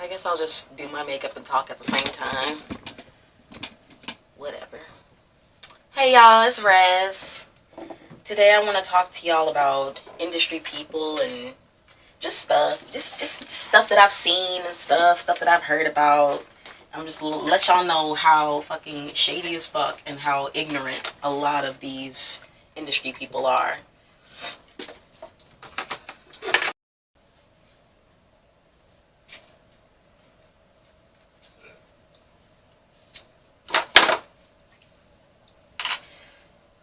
I guess I'll just do my makeup and talk at the same time. Whatever. Hey y'all, it's Raz. Today I want to talk to y'all about industry people and just stuff. Just stuff that I've seen and stuff that I've heard about. I'm just let y'all know how fucking shady as fuck and how ignorant a lot of these industry people are.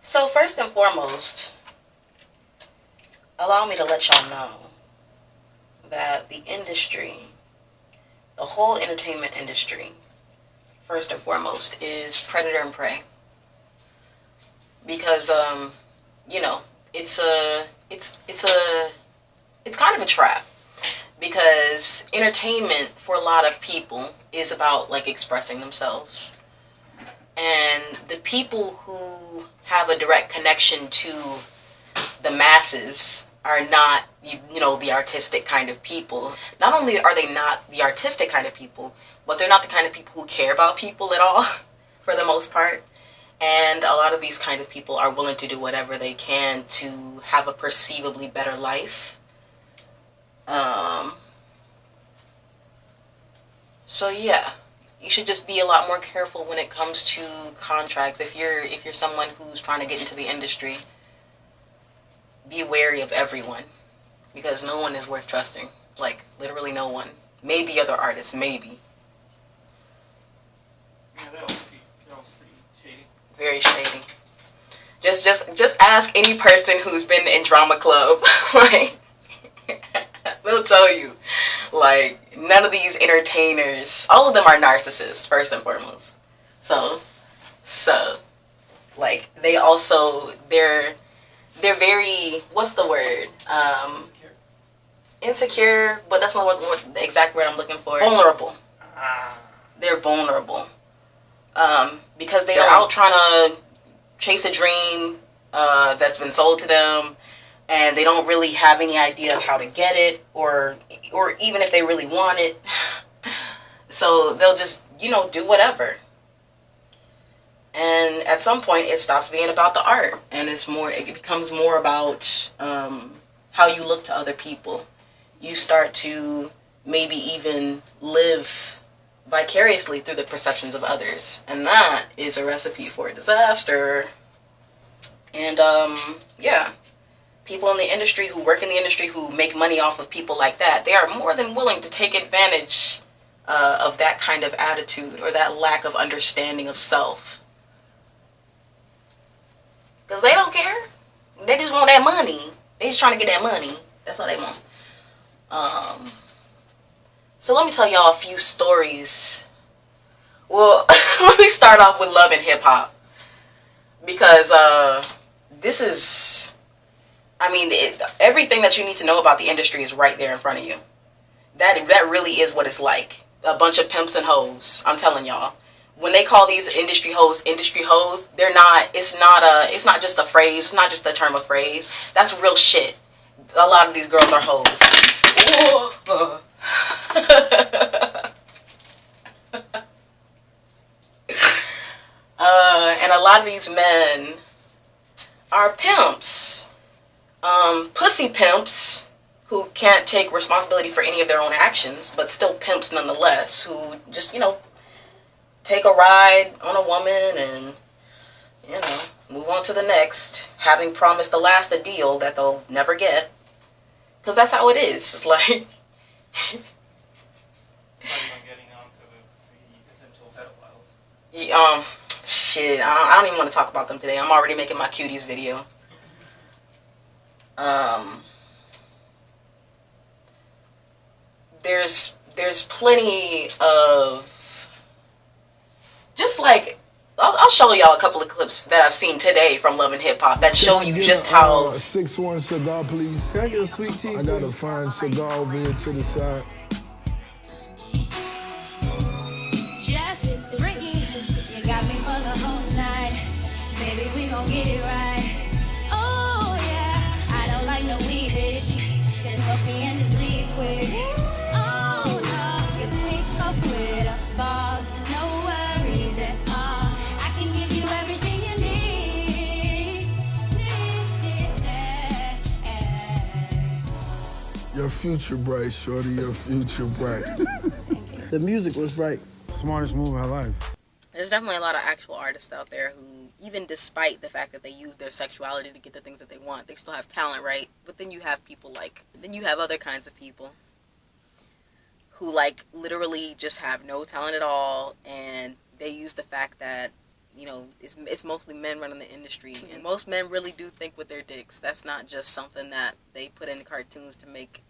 So first and foremost, allow me to let y'all know that the industry, the whole entertainment industry, first and foremost, is predator and prey. Because you know, it's kind of a trap. Because entertainment for a lot of people is about like expressing themselves. And the people who have a direct connection to the masses are not, you know, the artistic kind of people. Not only are they not the artistic kind of people, but they're not the kind of people who care about people at all, for the most part. And a lot of these kind of people are willing to do whatever they can to have a perceivably better life. So yeah. You should just be a lot more careful when it comes to contracts. If you're someone who's trying to get into the industry, be wary of everyone, because no one is worth trusting. Like literally no one. Maybe other artists, maybe. Yeah, that was pretty shady. Very shady. Just ask any person who's been in drama club. Like they'll tell you. Like, none of these entertainers, all of them are narcissists, first and foremost. So, like, they also, they're very, what's the word? Insecure, but that's not what the exact word I'm looking for. Vulnerable. They're vulnerable. Because they're out trying to chase a dream that's been sold to them. And they don't really have any idea of how to get it, or even if they really want it. So they'll just, you know, do whatever. And at some point, it stops being about the art, and it becomes more about how you look to other people. You start to maybe even live vicariously through the perceptions of others, and that is a recipe for disaster. And yeah. People in the industry who work in the industry who make money off of people like that, they are more than willing to take advantage of that kind of attitude or that lack of understanding of self. Because they don't care. They just want that money. They just trying to get that money. That's all they want. So let me tell y'all a few stories. Well, let me start off with love and hip hop. Because this is... I mean, everything that you need to know about the industry is right there in front of you. That really is what it's like. A bunch of pimps and hoes. I'm telling y'all. When they call these industry hoes, they're not. It's not just a phrase. It's not just a term of phrase. That's real shit. A lot of these girls are hoes. And a lot of these men are pimps. Pussy pimps who can't take responsibility for any of their own actions, but still pimps nonetheless, who just, you know, take a ride on a woman and, you know, move on to the next, having promised the last a deal that they'll never get. Because that's how it is. It's like... Getting on to the potential pedophiles. Shit, I don't even want to talk about them today. I'm already making my cuties video. There's plenty of, just like, I'll show y'all a couple of clips that I've seen today from Love and Hip Hop that show you just how. 6-1 cigar, please. Can I get a sweet tea? I got a fine cigar over here to the side. Just bring it. You got me for the whole night. Baby, we gon' get it right. Oh yeah, I don't like no weedish. Just fuck me and just leave quick. Oh no, you think future bright, shorty, your future bright. The music was bright. Smartest move of her life. There's definitely a lot of actual artists out there who, even despite the fact that they use their sexuality to get the things that they want, they still have talent, right? But then you have other kinds of people who, like, literally just have no talent at all, and they use the fact that, you know, it's mostly men running the industry, and most men really do think with their dicks. That's not just something that they put in the cartoons to make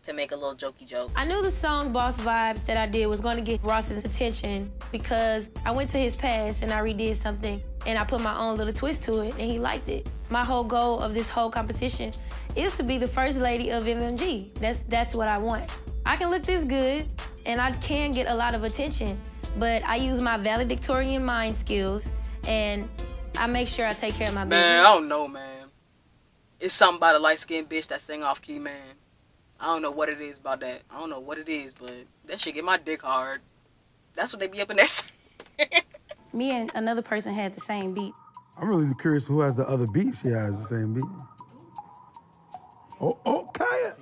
a little jokey joke. I knew the song Boss Vibes that I did was going to get Ross's attention because I went to his past and I redid something and I put my own little twist to it and he liked it. My whole goal of this whole competition is to be the first lady of MMG. That's what I want. I can look this good and I can get a lot of attention, but I use my valedictorian mind skills and I make sure I take care of my business. Man, I don't know, man. It's something about a light-skinned bitch that sing off key, man. I don't know what it is about that. I don't know what it is, but that shit get my dick hard. That's what they be up in there saying. Me and another person had the same beat. I'm really curious who has the other beat she has the same beat. Oh, Kaya.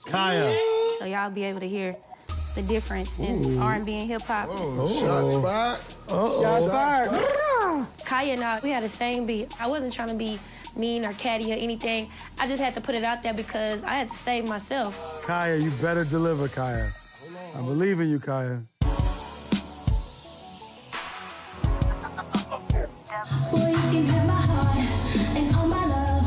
Kaya. So y'all be able to hear the difference in R&B and hip-hop. Shots fired. Shots fired. Kaya and I, we had the same beat. I wasn't trying to be mean or catty or anything. I just had to put it out there because I had to save myself. Kaya, you better deliver, Kaya. I believe in you, Kaya. Boy, you can have my heart and all my love.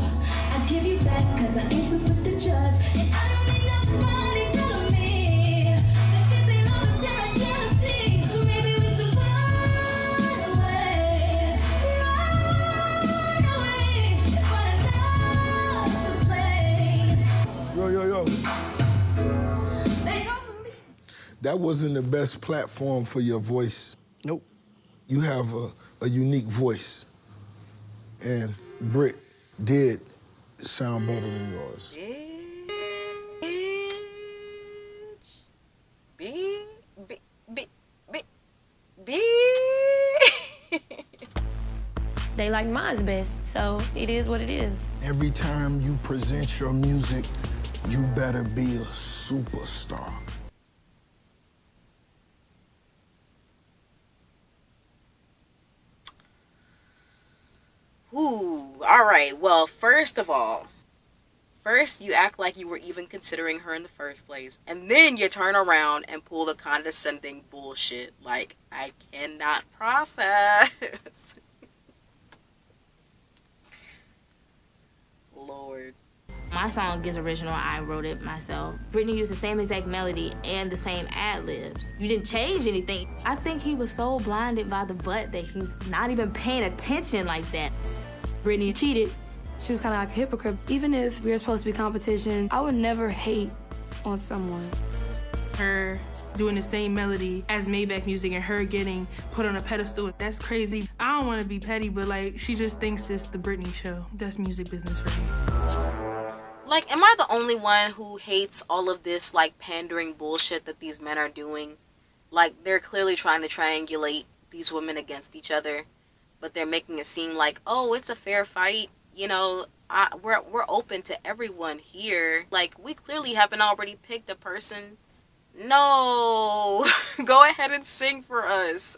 I give you back because I ain't too quick to judge. And I don't need nobody telling me that this ain't all the stare I can't see. So maybe we should run away. Run away. Find another place. Yo. They don't believe. That wasn't the best platform for your voice. Nope. You have a unique voice. And Britt did sound better than yours. They like mine's best, so it is what it is. Every time you present your music, you better be a superstar. Ooh, all right. Well, first you act like you were even considering her in the first place, and then you turn around and pull the condescending bullshit. Like, I cannot process. Lord. My song is original. I wrote it myself. Brittany used the same exact melody and the same ad-libs. You didn't change anything. I think he was so blinded by the butt that he's not even paying attention like that. Brittany cheated. She was kind of like a hypocrite. Even if we were supposed to be competition, I would never hate on someone. Her doing the same melody as Maybach music and her getting put on a pedestal, that's crazy. I don't want to be petty, but like, she just thinks it's the Britney show. That's music business for me. Like, am I the only one who hates all of this, like, pandering bullshit that these men are doing? Like, they're clearly trying to triangulate these women against each other, but they're making it seem like, oh, it's a fair fight. You know, we're open to everyone here. Like, we clearly haven't already picked a person. No, go ahead and sing for us.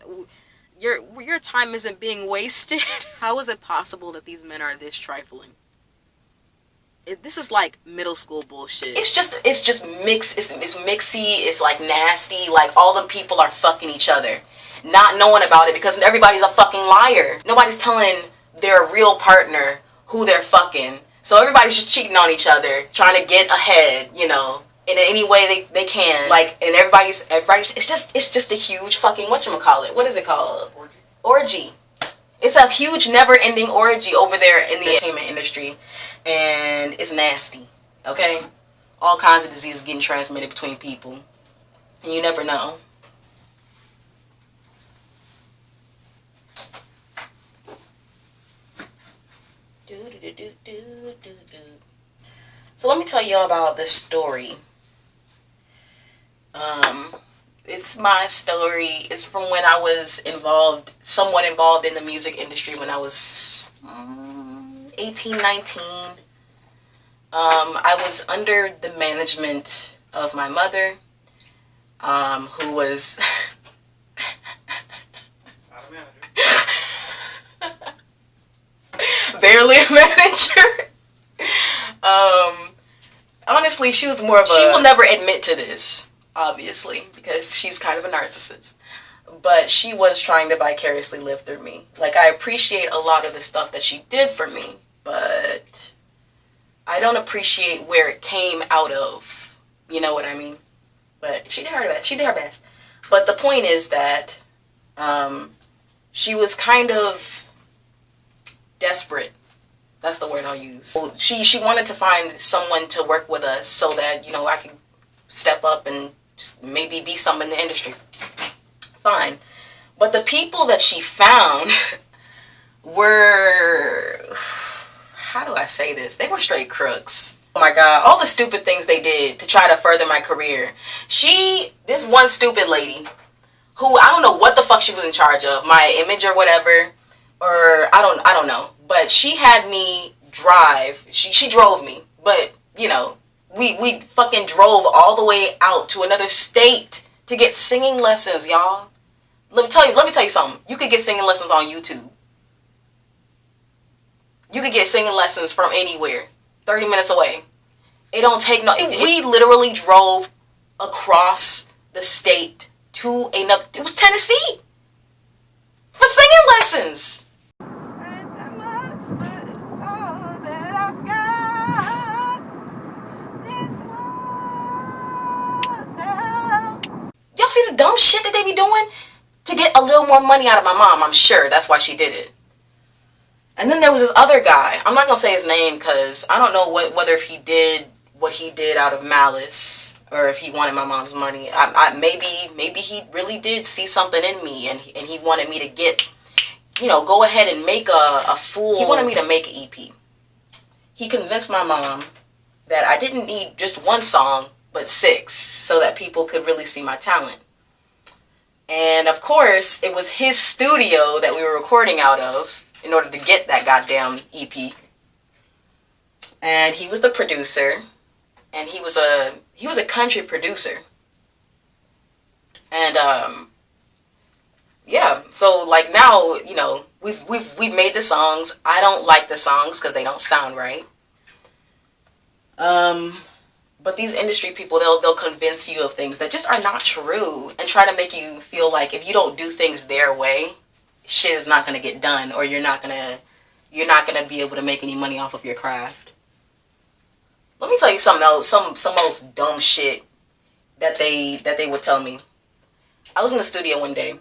Your time isn't being wasted. How is it possible that these men are this trifling? This is like middle school bullshit. It's just mixed. It's mixy. It's like nasty. Like, all the people are fucking each other, not knowing about it because everybody's a fucking liar. Nobody's telling their real partner who they're fucking. So everybody's just cheating on each other, trying to get ahead, you know, in any way they can. Like, and everybody's it's just a huge fucking whatchamacallit. What is it called? Orgy. It's a huge never-ending orgy over there in the entertainment industry, and it's nasty. Okay? All kinds of diseases getting transmitted between people, and you never know. So let me tell y'all about this story. It's my story. It's from when I was somewhat involved in the music industry when I was 18, 19. I was under the management of my mother, who was barely a manager. Honestly, she was more of a... She will never admit to this, obviously, because she's kind of a narcissist. But she was trying to vicariously live through me. Like, I appreciate a lot of the stuff that she did for me, but I don't appreciate where it came out of. You know what I mean? But she did her best. She did her best. But the point is that she was kind of desperate. That's the word I'll use. She wanted to find someone to work with us so that, you know, I could step up and maybe be something in the industry. Fine. But the people that she found were... How do I say this? They were straight crooks. Oh my God. All the stupid things they did to try to further my career. This one stupid lady, who I don't know what the fuck she was in charge of, my image or whatever, or I don't know. But she had me drive. She drove me. But, you know, we fucking drove all the way out to another state to get singing lessons, y'all. Let me tell you something. You could get singing lessons on YouTube. You could get singing lessons from anywhere. 30 minutes away. It don't take no... We literally drove across the state to another... It was Tennessee. For singing lessons. Y'all see the dumb shit that they be doing? To get a little more money out of my mom, I'm sure. That's why she did it. And then there was this other guy. I'm not going to say his name because I don't know whether if he did what he did out of malice or if he wanted my mom's money. Maybe he really did see something in me and he wanted me to get, you know, go ahead and make a full... He wanted me to make an EP. He convinced my mom that I didn't need just one song, but 6, so that people could really see my talent. And of course, it was his studio that we were recording out of in order to get that goddamn EP. And he was the producer, and he was a country producer. And yeah, so like now, you know, we've made the songs. I don't like the songs because they don't sound right. But these industry people, they'll convince you of things that just are not true and try to make you feel like if you don't do things their way, shit is not going to get done, or you're not going to be able to make any money off of your craft. Let me tell you something else, some most dumb shit that they would tell me. I was in the studio one day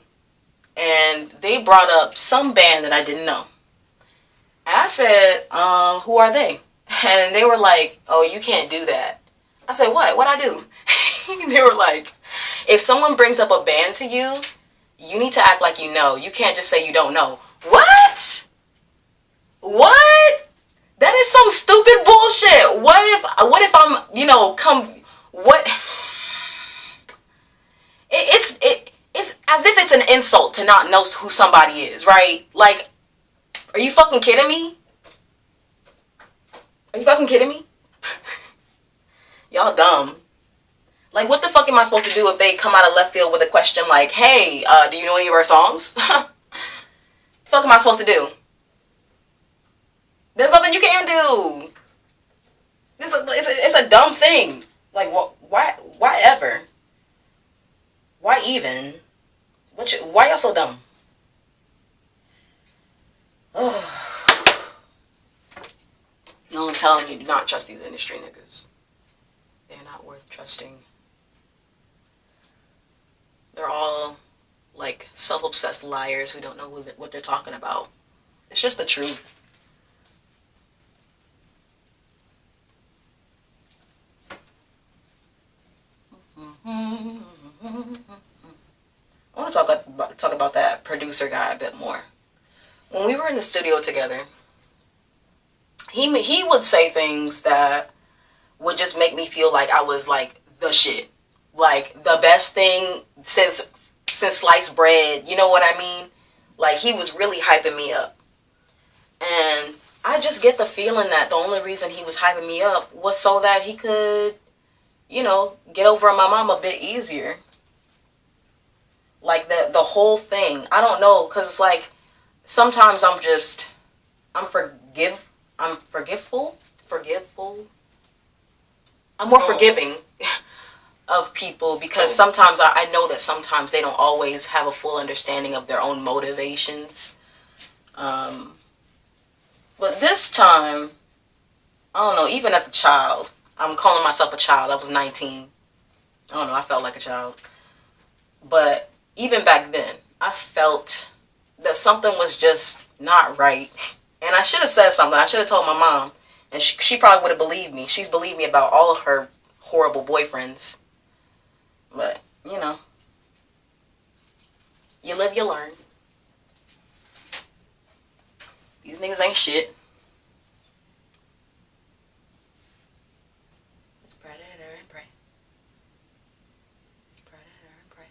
and they brought up some band that I didn't know. And I said, who are they? And they were like, oh, you can't do that. I said, what? What'd I do? They were like, if someone brings up a band to you, you need to act like you know. You can't just say you don't know. What? What? That is some stupid bullshit. What if I'm, you know, what? It's as if it's an insult to not know who somebody is, right? Like, are you fucking kidding me? Are you fucking kidding me? Y'all dumb. Like, what the fuck am I supposed to do if they come out of left field with a question like, hey, do you know any of our songs? What the fuck am I supposed to do? There's nothing you can do. It's a dumb thing. Like, why ever? Why even? Why y'all so dumb? Oh. You know, I'm telling you, do not trust these industry niggas. They're not worth trusting. They're all, like, self-obsessed liars who don't know what they're talking about. It's just the truth. I want to talk about that producer guy a bit more. When we were in the studio together, he would say things that would just make me feel like I was like the shit, like the best thing since sliced bread. You know what I mean? Like, he was really hyping me up. And I just get the feeling that the only reason he was hyping me up was so that he could, you know, get over on my mom a bit easier. Like the whole thing. I don't know, because it's like sometimes I'm forgiveful. I'm more forgiving of people because sometimes I know that sometimes they don't always have a full understanding of their own motivations. But this time, I don't know, even as a child, I'm calling myself a child. I was 19. I don't know, I felt like a child. But even back then, I felt that something was just not right. And I should have said something. I should have told my mom. And she probably would have believed me. She's believed me about all of her horrible boyfriends. But, you know, you live, you learn. These niggas ain't shit. It's predator and prey. It's predator and prey.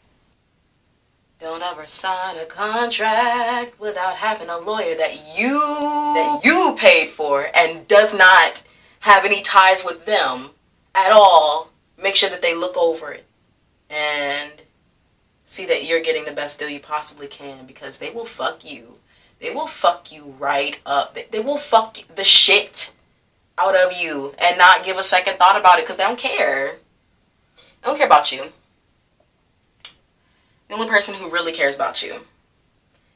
Don't ever sign a contract without having a lawyer that you paid for and does not have any ties with them at all. Make sure that they look over it and see that you're getting the best deal you possibly can, because they will fuck you. They will fuck you right up. They will fuck the shit out of you and not give a second thought about it because they don't care. They don't care about you. The only person who really cares about you,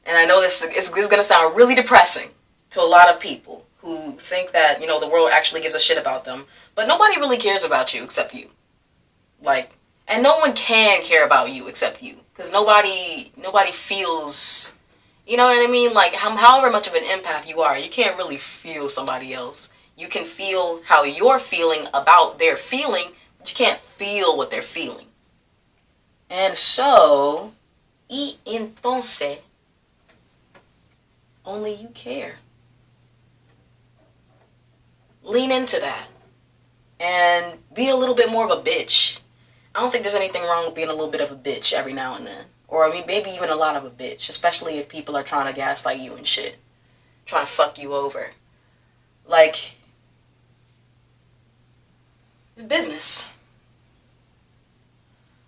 and I know this is going to sound really depressing to a lot of people who think that, you know, the world actually gives a shit about them, but nobody really cares about you except you. Like, and no one can care about you except you, because nobody feels, you know what I mean? Like, however much of an empath you are, you can't really feel somebody else. You can feel how you're feeling about their feeling, but you can't feel what they're feeling. And so, y entonces, only you care. Lean into that. And be a little bit more of a bitch. I don't think there's anything wrong with being a little bit of a bitch every now and then. Or I mean, maybe even a lot of a bitch. Especially if people are trying to gaslight you and shit. Trying to fuck you over. Like, it's business.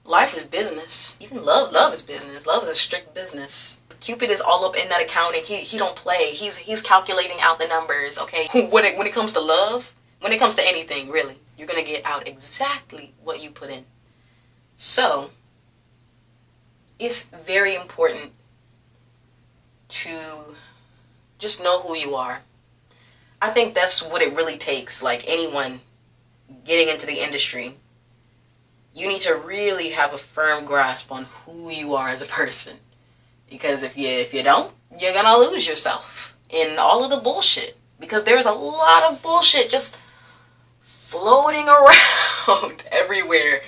Life is business. Even love is business. Love is a strict business. Cupid is all up in that accounting. He don't play. He's calculating out the numbers, okay? When it comes to love, when it comes to anything, really, you're going to get out exactly what you put in. So, it's very important to just know who you are. I think that's what it really takes. Like anyone getting into the industry, you need to really have a firm grasp on who you are as a person. Because if you don't, you're going to lose yourself in all of the bullshit. Because there's a lot of bullshit just floating around everywhere.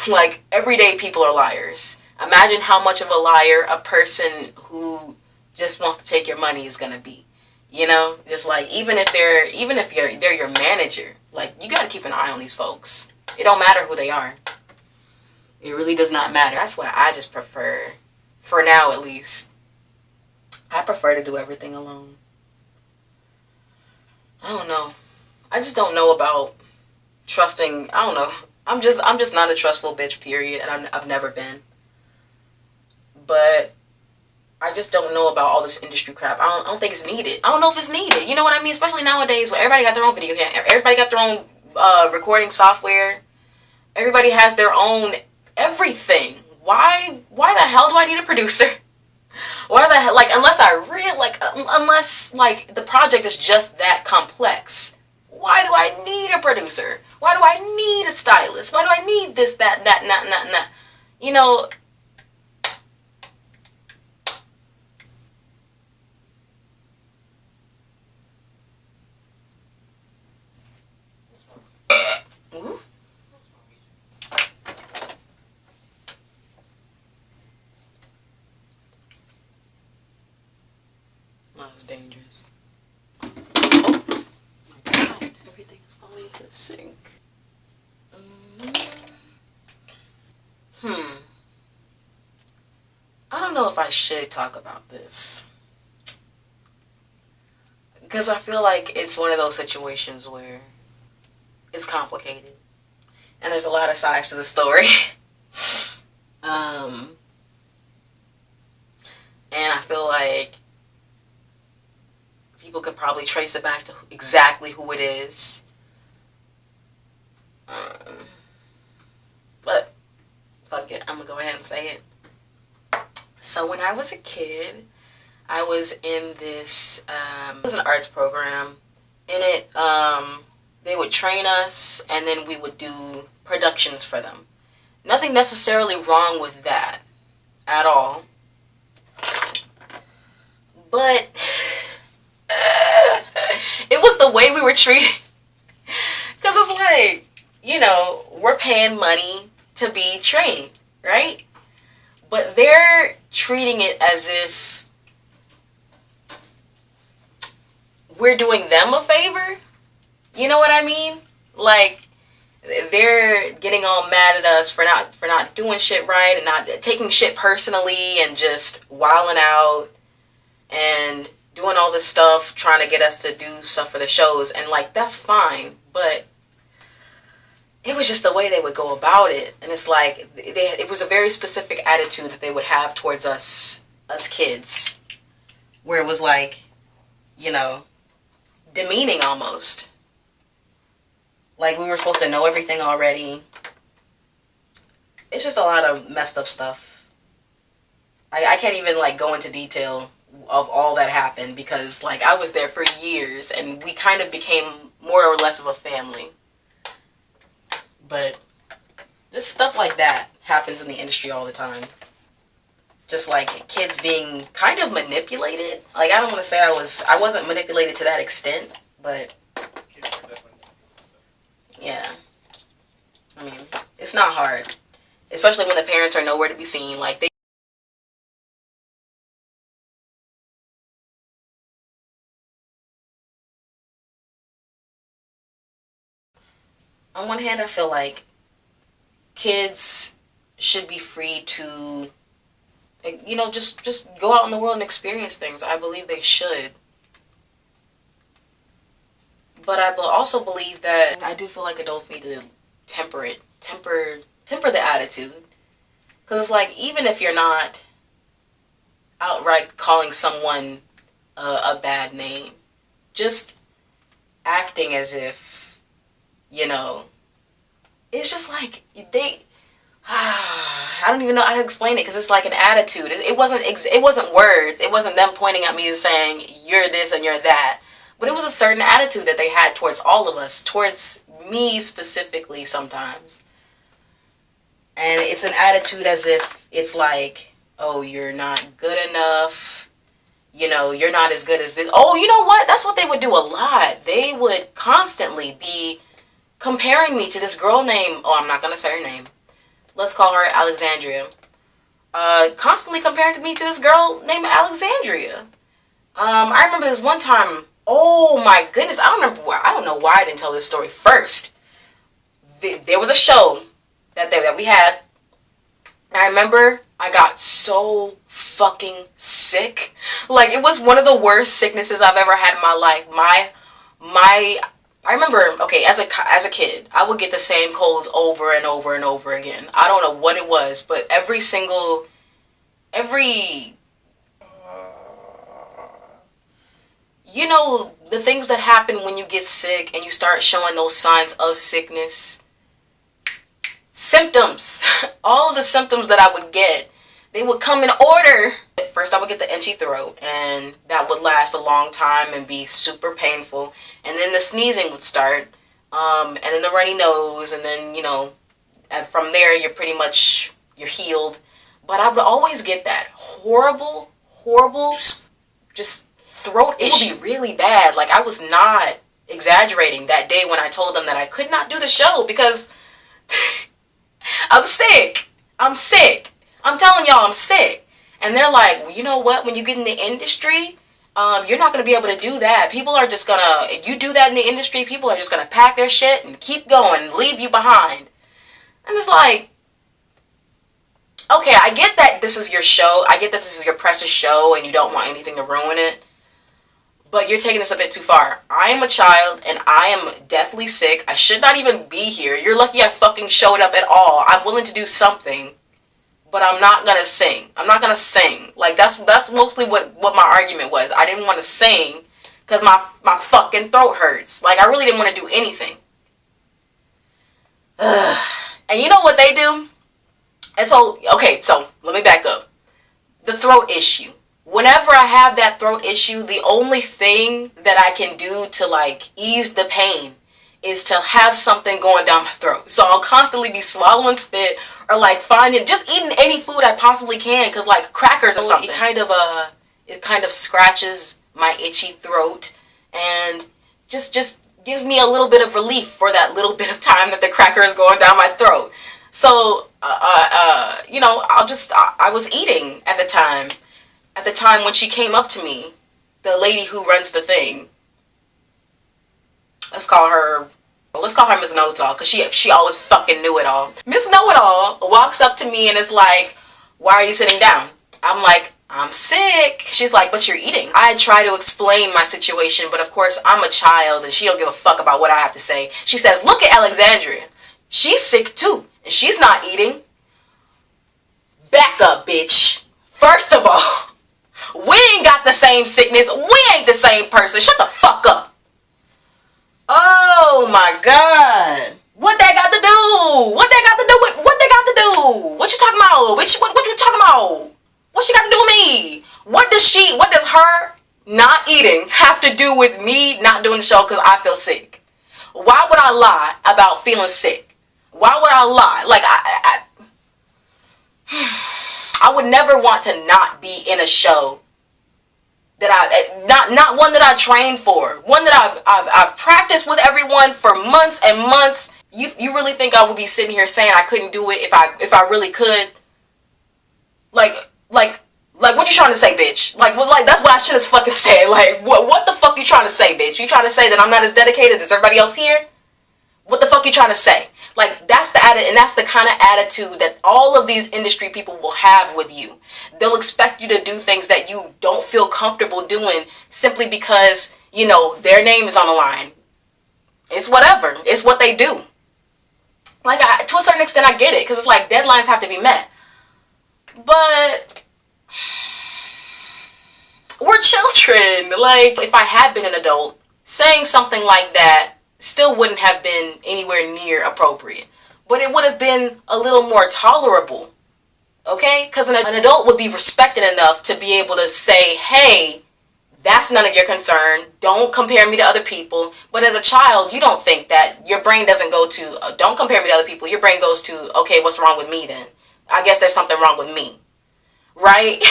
Like, everyday people are liars. Imagine how much of a liar a person who just wants to take your money is going to be. You know? Just like, even if they're your manager, like, you got to keep an eye on these folks. It don't matter who they are. It really does not matter. That's why I just prefer, for now at least, I prefer to do everything alone. I don't know. I just don't know about trusting. I don't know. I'm just not a trustful bitch, period, and I've never been. But I just don't know about all this industry crap. I don't think it's needed. I don't know if it's needed. You know what I mean? Especially nowadays when everybody got their own video camera. Everybody got their own recording software. Everybody has their own everything. Why the hell do I need a producer? Why the hell, like, unless the project is just that complex. Why do I need a producer? Why do I need a stylist? Why do I need this, that, that. You know, that was dangerous. Oh my god, everything is falling into the sink. I don't know if I should talk about this. Because I feel like it's one of those situations where it's complicated. And there's a lot of sides to the story. And I feel like people could probably trace it back to exactly who it is. But fuck it, I'm gonna go ahead and say it. So when I was a kid, I was in this, it was an arts program. In it, they would train us and then we would do productions for them. Nothing necessarily wrong with that at all. But it was the way we were treated. Because it's like, you know, we're paying money to be trained, right? But they're treating it as if we're doing them a favor. You know what I mean? Like, they're getting all mad at us for not doing shit right and not taking shit personally and just wilding out and doing all this stuff, trying to get us to do stuff for the shows. And, like, that's fine. But it was just the way they would go about it. And it's like, it was a very specific attitude that they would have towards us kids. Where it was like, you know, demeaning almost. Like we were supposed to know everything already. It's just a lot of messed up stuff. I can't even, like, go into detail of all that happened because, like, I was there for years and we kind of became more or less of a family. But just stuff like that happens in the industry all the time. Just like kids being kind of manipulated. Like, I don't want to say I wasn't manipulated to that extent, but yeah. I mean, it's not hard. Especially when the parents are nowhere to be seen. Like, they on one hand, I feel like kids should be free to, you know, just go out in the world and experience things. I believe they should. But I also believe that I do feel like adults need to temper the attitude. Because it's like, even if you're not outright calling someone a bad name, just acting as if, you know, it's just like I don't even know how to explain it because it's like an attitude. It wasn't words. It wasn't them pointing at me and saying you're this and you're that. But it was a certain attitude that they had towards all of us, towards me specifically sometimes. And it's an attitude as if it's like, oh, you're not good enough. You know, you're not as good as this. Oh, you know what? That's what they would do a lot. They would constantly be comparing me to this girl named, oh, I'm not going to say her name. Let's call her Alexandria. Constantly comparing me to this girl named Alexandria. I remember this one time, oh my goodness, I don't know why I didn't tell this story first. There was a show that we had. And I remember I got so fucking sick. Like, it was one of the worst sicknesses I've ever had in my life. I remember, okay, as a kid, I would get the same colds over and over and over again. I don't know what it was, but you know, the things that happen when you get sick and you start showing those signs of sickness. Symptoms. All of the symptoms that I would get, they would come in order. At first, I would get the itchy throat, and that would last a long time and be super painful. And then the sneezing would start, and then the runny nose, and then, you know, and from there, you're healed. But I would always get that horrible, just throat issue. It would be really bad. Like, I was not exaggerating that day when I told them that I could not do the show because I'm sick. I'm telling y'all I'm sick. And they're like, well, you know what? When you get in the industry, you're not going to be able to do that. People are just going to, if you do that in the industry, people are just going to pack their shit and keep going and leave you behind. And it's like, okay, I get that this is your show. I get that this is your precious show and you don't want anything to ruin it. But you're taking this a bit too far. I am a child, and I am deathly sick. I should not even be here. You're lucky I fucking showed up at all. I'm willing to do something, but I'm not gonna sing. I'm not gonna sing. Like, that's mostly what my argument was. I didn't want to sing because my fucking throat hurts. Like, I really didn't want to do anything. Ugh. And you know what they do? And so, okay, so let me back up. The throat issue. Whenever I have that throat issue, the only thing that I can do to, like, ease the pain is to have something going down my throat. So I'll constantly be swallowing spit or, like, just eating any food I possibly can, because, like, crackers or something. It kind of scratches my itchy throat and just gives me a little bit of relief for that little bit of time that the cracker is going down my throat. So, you know, I was eating at the time. At the time when she came up to me, the lady who runs the thing, let's call her Miss Know-It-All, because she always fucking knew it all. Miss Know-It-All walks up to me and is like, why are you sitting down? I'm like, I'm sick. She's like, but you're eating. I try to explain my situation, but of course I'm a child and she don't give a fuck about what I have to say. She says, look at Alexandria. She's sick too, and she's not eating. Back up, bitch. First of all, we ain't got the same sickness. We ain't the same person. Shut the fuck up. Oh my God. What that got to do? What that got to do with what they got to do? What you talking about? Bitch, what you talking about? What she got to do with me? What does her not eating have to do with me not doing the show because I feel sick? Why would I lie about feeling sick? Why would I lie? Like, I would never want to not be in a show that not one that I trained for, one that I've practiced with everyone for months and months. You really think I would be sitting here saying I couldn't do it if I really could? Like what you trying to say, bitch? Like that's what I should have fucking said. Like what the fuck you trying to say, bitch? You trying to say that I'm not as dedicated as everybody else here? What the fuck you trying to say? Like, that's the kind of attitude that all of these industry people will have with you. They'll expect you to do things that you don't feel comfortable doing simply because, you know, their name is on the line. It's whatever. It's what they do. Like, to a certain extent, I get it, because it's like deadlines have to be met. But we're children. Like, if I had been an adult, saying something like that still wouldn't have been anywhere near appropriate. But it would have been a little more tolerable. Okay? Because an adult would be respected enough to be able to say, hey, that's none of your concern. Don't compare me to other people. But as a child, you don't think that. Your brain doesn't go to, don't compare me to other people. Your brain goes to, okay, what's wrong with me then? I guess there's something wrong with me. Right?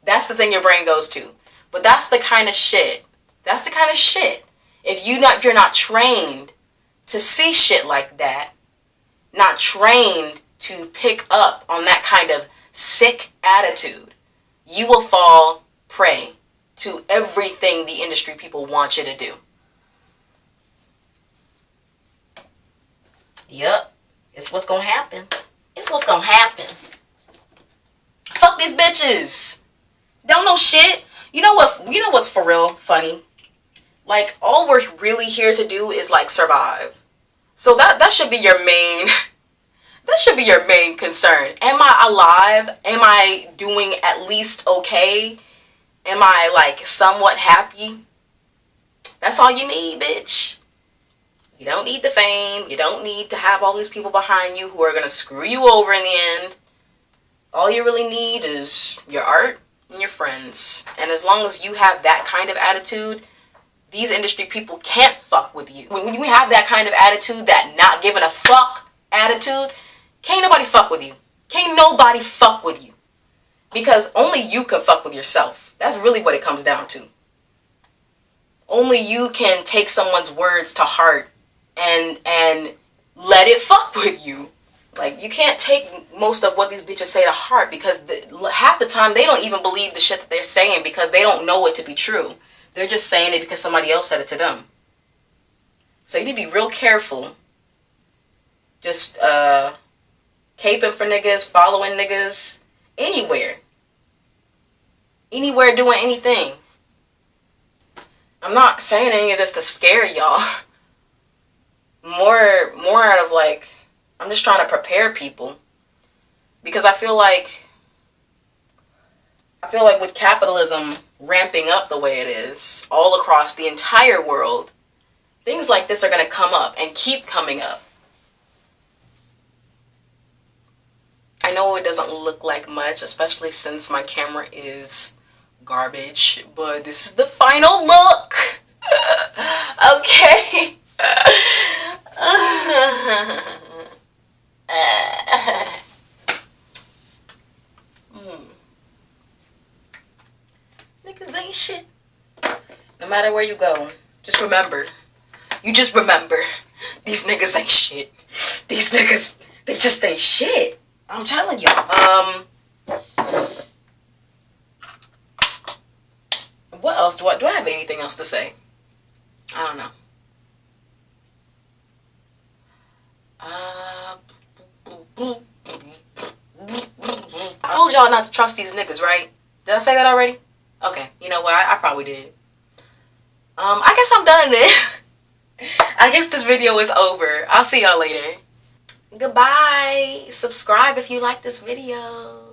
That's the thing your brain goes to. But that's the kind of shit. That's the kind of shit. If you're not trained to see shit like that, not trained to pick up on that kind of sick attitude, you will fall prey to everything the industry people want you to do. Yup. It's what's gonna happen. It's what's gonna happen. Fuck these bitches. Don't know shit. You know what's for real funny? Like, all we're really here to do is, like, survive. So that should be your main, that should be your main concern. Am I alive? Am I doing at least okay? Am I, like, somewhat happy? That's all you need, bitch. You don't need the fame. You don't need to have all these people behind you who are going to screw you over in the end. All you really need is your art and your friends. And as long as you have that kind of attitude, these industry people can't fuck with you. When you have that kind of attitude, that not giving a fuck attitude, can't nobody fuck with you. Can't nobody fuck with you. Because only you can fuck with yourself. That's really what it comes down to. Only you can take someone's words to heart and let it fuck with you. Like, you can't take most of what these bitches say to heart, because half the time they don't even believe the shit that they're saying because they don't know it to be true. They're just saying it because somebody else said it to them. So you need to be real careful. Just caping for niggas, following niggas, anywhere. Anywhere doing anything. I'm not saying any of this to scare y'all. More out of like, I'm just trying to prepare people. Because I feel like with capitalism ramping up the way it is all across the entire world, things like this are going to come up and keep coming up. I know it doesn't look like much, especially since my camera is garbage, but this is the final look. Okay. Niggas ain't shit. No matter where you go, just remember. You just remember. These niggas ain't shit. These niggas, they just ain't shit. I'm telling y'all. What else? Do I have anything else to say? I don't know. I told y'all not to trust these niggas, right? Did I say that already? Okay, you know what? I probably did. I guess I'm done then. I guess this video is over. I'll see y'all later. Goodbye. Subscribe if you like this video.